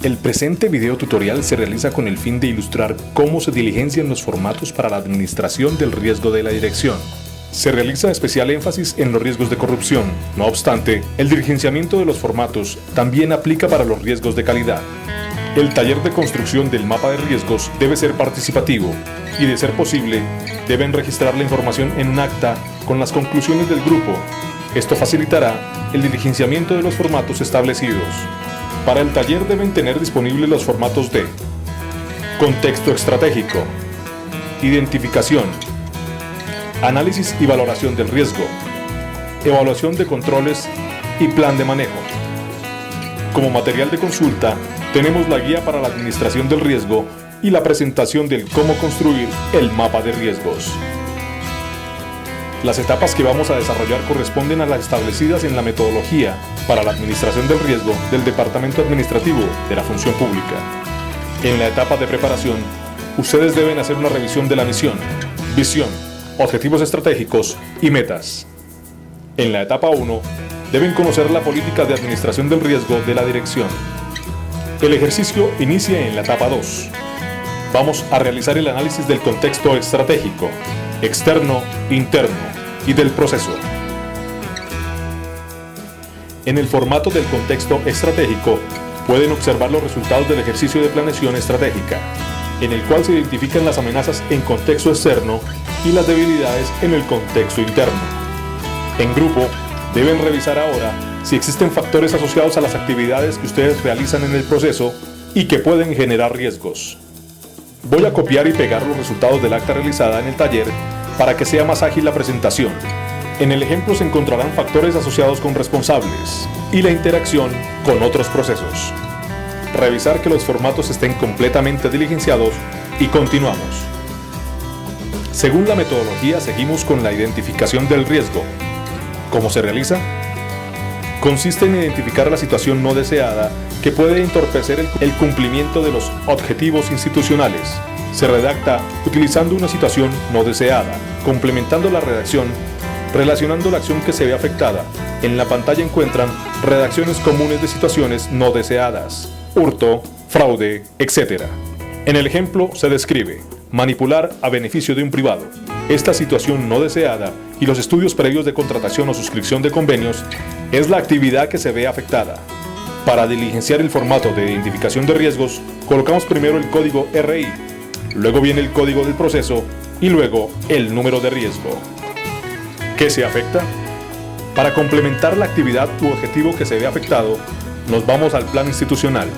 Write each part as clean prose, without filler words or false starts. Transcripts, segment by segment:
El presente video tutorial se realiza con el fin de ilustrar cómo se diligencian los formatos para la administración del riesgo de la dirección. Se realiza especial énfasis en los riesgos de corrupción. No obstante, el diligenciamiento de los formatos también aplica para los riesgos de calidad. El taller de construcción del mapa de riesgos debe ser participativo y, de ser posible, deben registrar la información en un acta con las conclusiones del grupo. Esto facilitará el diligenciamiento de los formatos establecidos. Para el taller deben tener disponibles los formatos de contexto estratégico, identificación, análisis y valoración del riesgo, evaluación de controles y plan de manejo. Como material de consulta, tenemos la guía para la administración del riesgo y la presentación del cómo construir el mapa de riesgos. Las etapas que vamos a desarrollar corresponden a las establecidas en la metodología para la administración del riesgo del Departamento Administrativo de la Función Pública. En la etapa de preparación, ustedes deben hacer una revisión de la misión, visión, objetivos estratégicos y metas. En la etapa 1, deben conocer la política de administración del riesgo de la dirección. El ejercicio inicia en la etapa 2. Vamos a realizar el análisis del contexto estratégico, externo, interno y del proceso. En el formato del contexto estratégico pueden observar los resultados del ejercicio de planeación estratégica, en el cual se identifican las amenazas en contexto externo y las debilidades en el contexto interno. En grupo, deben revisar ahora si existen factores asociados a las actividades que ustedes realizan en el proceso y que pueden generar riesgos. Voy a copiar y pegar los resultados del acta realizada en el taller para que sea más ágil la presentación. En el ejemplo se encontrarán factores asociados con responsables y la interacción con otros procesos. Revisar que los formatos estén completamente diligenciados y continuamos. Según la metodología, seguimos con la identificación del riesgo. ¿Cómo se realiza? Consiste en identificar la situación no deseada que puede entorpecer el cumplimiento de los objetivos institucionales. Se redacta utilizando una situación no deseada, complementando la redacción, relacionando la acción que se ve afectada. En la pantalla encuentran redacciones comunes de situaciones no deseadas, hurto, fraude, etc. En el ejemplo se describe manipular a beneficio de un privado. Esta situación no deseada y los estudios previos de contratación o suscripción de convenios es la actividad que se ve afectada. Para diligenciar el formato de identificación de riesgos, colocamos primero el código RI, luego viene el código del proceso y luego el número de riesgo. ¿Qué se afecta? Para complementar la actividad u objetivo que se ve afectado, nos vamos al plan institucional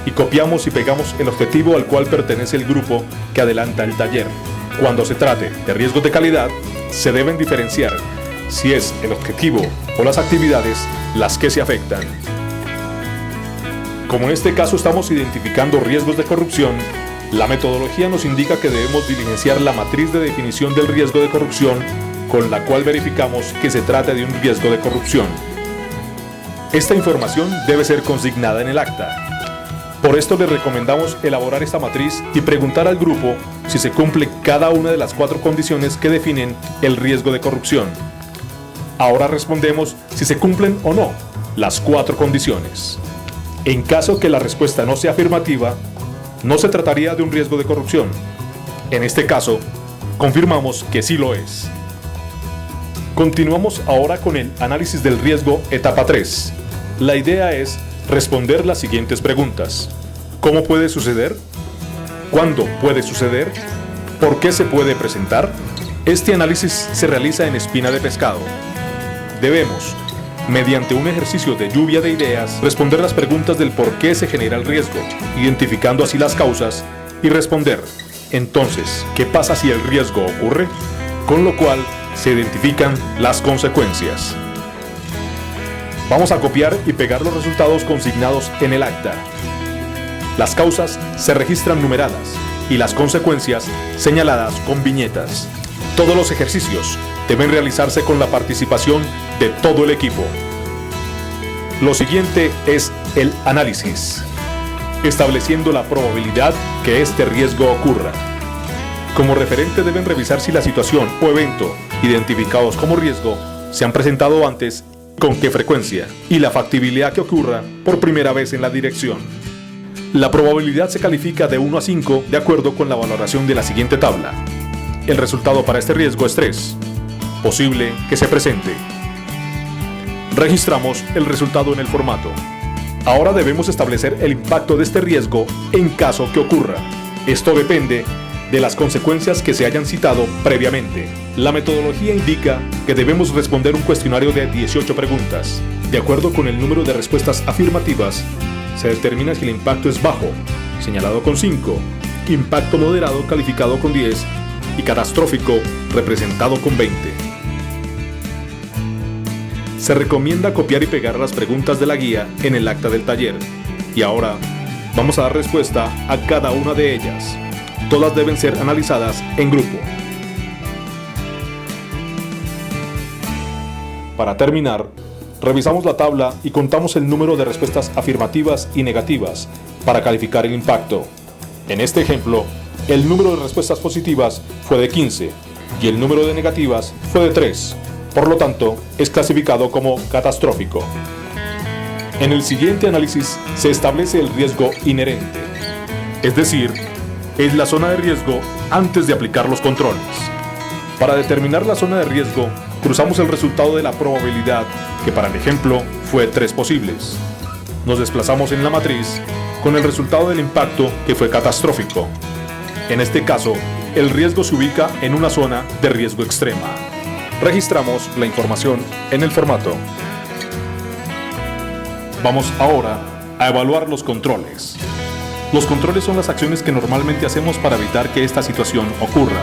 y copiamos y pegamos el objetivo al cual pertenece el grupo que adelanta el taller. Cuando se trate de riesgos de calidad, se deben diferenciar si es el objetivo o las actividades las que se afectan. Como en este caso estamos identificando riesgos de corrupción, la metodología nos indica que debemos diligenciar la matriz de definición del riesgo de corrupción, con la cual verificamos que se trata de un riesgo de corrupción. Esta información debe ser consignada en el acta. Por esto les recomendamos elaborar esta matriz y preguntar al grupo si se cumple cada una de las 4 condiciones que definen el riesgo de corrupción. Ahora respondemos si se cumplen o no las 4 condiciones. En caso que la respuesta no sea afirmativa, no se trataría de un riesgo de corrupción. En este caso, confirmamos que sí lo es. Continuamos ahora con el análisis del riesgo etapa 3. La idea es responder las siguientes preguntas. ¿Cómo puede suceder? ¿Cuándo puede suceder? ¿Por qué se puede presentar? Este análisis se realiza en espina de pescado. Debemos, mediante un ejercicio de lluvia de ideas, responder las preguntas del por qué se genera el riesgo, identificando así las causas, y responder, entonces, ¿qué pasa si el riesgo ocurre? Con lo cual, se identifican las consecuencias. Vamos a copiar y pegar los resultados consignados en el acta. Las causas se registran numeradas y las consecuencias señaladas con viñetas. Todos los ejercicios deben realizarse con la participación de todo el equipo. Lo siguiente es el análisis, estableciendo la probabilidad que este riesgo ocurra. Como referente deben revisar si la situación o evento identificados como riesgo se han presentado antes, con qué frecuencia y la factibilidad que ocurra por primera vez en la dirección. La probabilidad se califica de 1 a 5 de acuerdo con la valoración de la siguiente tabla. El resultado para este riesgo es 3. Posible que se presente. Registramos el resultado en el formato. Ahora debemos establecer el impacto de este riesgo en caso que ocurra. Esto depende de las consecuencias que se hayan citado previamente. La metodología indica que debemos responder un cuestionario de 18 preguntas. De acuerdo con el número de respuestas afirmativas, se determina si el impacto es bajo, señalado con 5, impacto moderado calificado con 10 y catastrófico representado con 20. Se recomienda copiar y pegar las preguntas de la guía en el acta del taller. Y ahora vamos a dar respuesta a cada una de ellas. Todas deben ser analizadas en grupo. Para terminar, revisamos la tabla y contamos el número de respuestas afirmativas y negativas para calificar el impacto. En este ejemplo, el número de respuestas positivas fue de 15 y el número de negativas fue de 3. Por lo tanto, es clasificado como catastrófico. En el siguiente análisis se establece el riesgo inherente, es decir, es la zona de riesgo antes de aplicar los controles. Para determinar la zona de riesgo, cruzamos el resultado de la probabilidad, que para el ejemplo fue 3 posibles. Nos desplazamos en la matriz con el resultado del impacto, que fue catastrófico. En este caso, el riesgo se ubica en una zona de riesgo extrema. Registramos la información en el formato. Vamos ahora a evaluar los controles. Los controles son las acciones que normalmente hacemos para evitar que esta situación ocurra.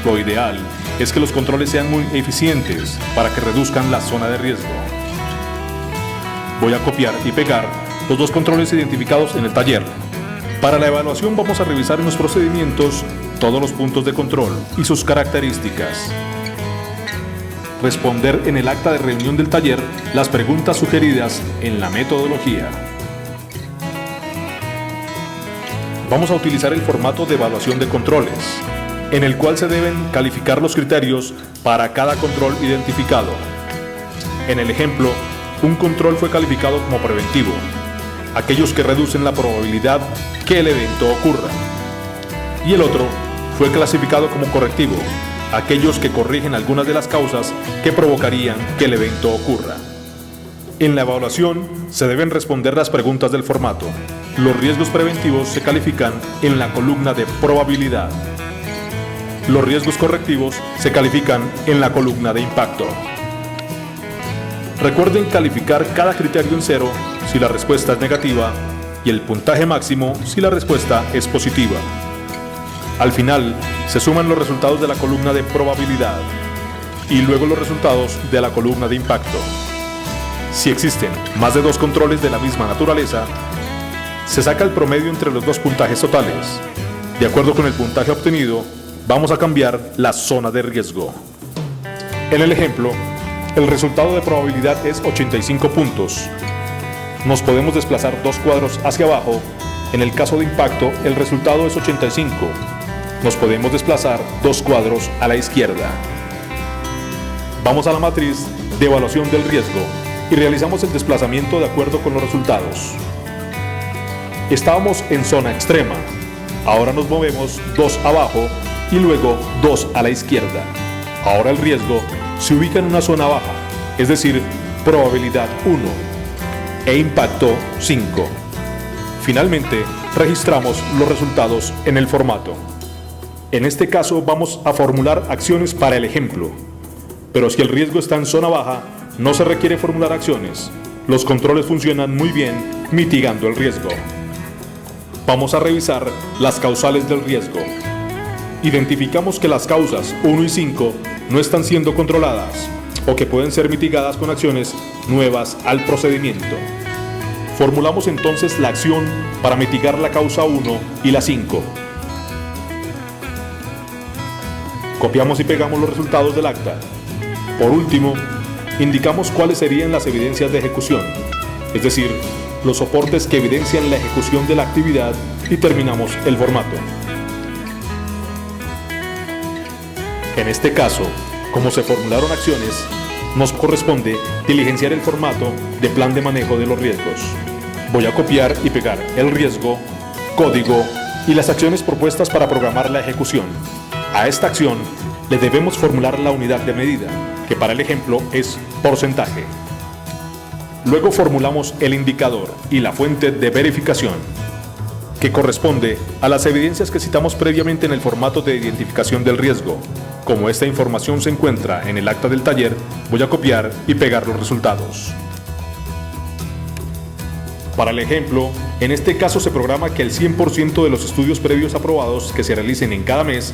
Lo ideal es que los controles sean muy eficientes para que reduzcan la zona de riesgo. Voy a copiar y pegar los 2 controles identificados en el taller. Para la evaluación vamos a revisar en los procedimientos todos los puntos de control y sus características. Responder en el acta de reunión del taller las preguntas sugeridas en la metodología. Vamos a utilizar el formato de evaluación de controles, en el cual se deben calificar los criterios para cada control identificado. En el ejemplo, un control fue calificado como preventivo, aquellos que reducen la probabilidad que el evento ocurra. Y el otro fue clasificado como correctivo, aquellos que corrigen algunas de las causas que provocarían que el evento ocurra. En la evaluación se deben responder las preguntas del formato. Los riesgos preventivos se califican en la columna de probabilidad. Los riesgos correctivos se califican en la columna de impacto. Recuerden calificar cada criterio en 0 si la respuesta es negativa y el puntaje máximo si la respuesta es positiva. Al final, se suman los resultados de la columna de probabilidad y luego los resultados de la columna de impacto. Si existen más de 2 controles de la misma naturaleza, se saca el promedio entre los 2 puntajes totales. De acuerdo con el puntaje obtenido, vamos a cambiar la zona de riesgo. En el ejemplo, el resultado de probabilidad es 85 puntos. Nos podemos desplazar 2 cuadros hacia abajo. En el caso de impacto, el resultado es 85. Nos podemos desplazar 2 cuadros a la izquierda. Vamos a la matriz de evaluación del riesgo y realizamos el desplazamiento de acuerdo con los resultados. Estábamos en zona extrema. Ahora nos movemos 2 abajo y luego 2 a la izquierda. Ahora el riesgo se ubica en una zona baja, es decir, probabilidad 1 e impacto 5. Finalmente, registramos los resultados en el formato. En este caso vamos a formular acciones para el ejemplo, pero si el riesgo está en zona baja, no se requiere formular acciones. Los controles funcionan muy bien mitigando el riesgo. Vamos a revisar las causales del riesgo. Identificamos que las causas 1 y 5 no están siendo controladas o que pueden ser mitigadas con acciones nuevas al procedimiento. Formulamos entonces la acción para mitigar la causa 1 y la 5. Copiamos y pegamos los resultados del acta. Por último, indicamos cuáles serían las evidencias de ejecución, es decir, los soportes que evidencian la ejecución de la actividad, y terminamos el formato. En este caso, como se formularon acciones, nos corresponde diligenciar el formato de plan de manejo de los riesgos. Voy a copiar y pegar el riesgo, código y las acciones propuestas para programar la ejecución. A esta acción le debemos formular la unidad de medida, que para el ejemplo es porcentaje. Luego formulamos el indicador y la fuente de verificación, que corresponde a las evidencias que citamos previamente en el formato de identificación del riesgo. Como esta información se encuentra en el acta del taller, voy a copiar y pegar los resultados. Para el ejemplo, en este caso se programa que el 100% de los estudios previos aprobados que se realicen en cada mes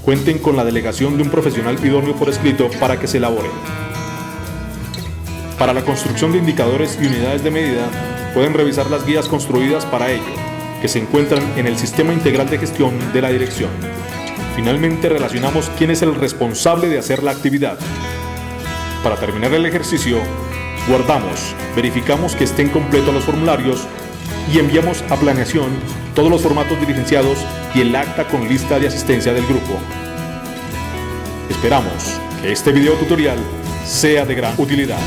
cuenten con la delegación de un profesional idóneo por escrito para que se elaboren. Para la construcción de indicadores y unidades de medida, pueden revisar las guías construidas para ello, que se encuentran en el Sistema Integral de Gestión de la Dirección. Finalmente relacionamos quién es el responsable de hacer la actividad. Para terminar el ejercicio, guardamos, verificamos que estén completos los formularios y enviamos a planeación todos los formatos diligenciados y el acta con lista de asistencia del grupo. Esperamos que este video tutorial sea de gran utilidad.